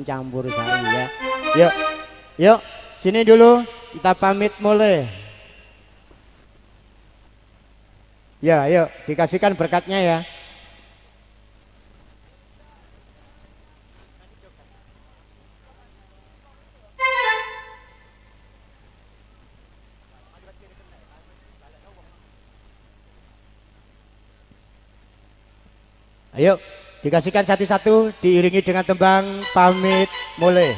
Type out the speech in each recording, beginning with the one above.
campur sari ya. Yuk, yuk, sini dulu kita pamit mulai. Ya, yuk dikasihkan berkatnya ya. Ayo, dikasihkan satu-satu diiringi dengan tembang pamit mulai.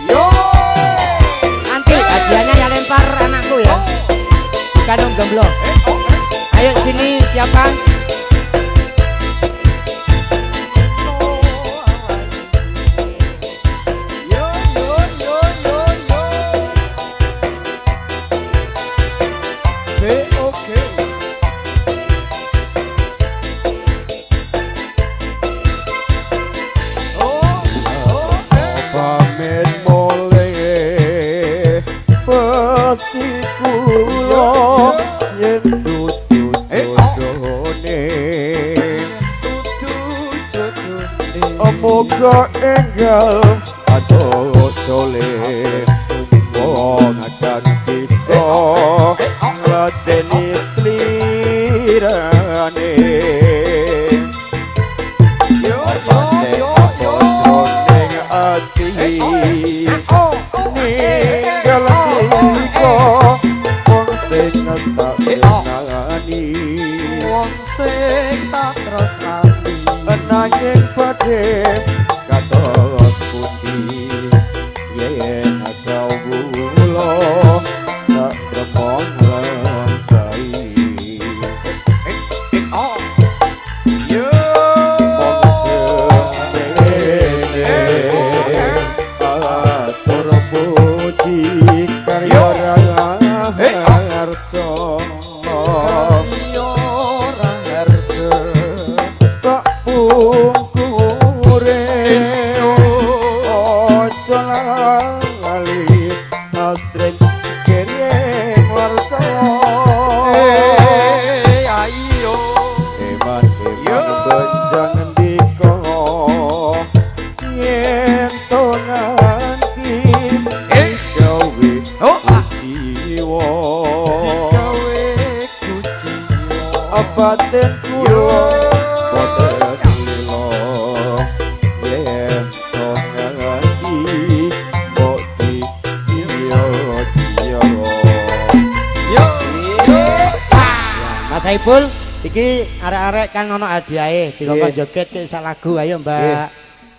Yo, nanti hadiahnya yang lempar anakku ya, bukan Om Gemblo. Ayo sini siapa? Moga enggal adoh soleh wong akan bisa ngadeni slirane yo ning ati ninggal diko wong sing tak nangani wong sing tak tresnani nanging padhe kados putih yen kau bulo sak remong lembai yo atur puji karya harjo batin kulo boten lilo yen tongangi boti sio yo Mas Saiful iki arek-arek kan ono hadiahe dilokon joget ke sak lagu ayo Mbak.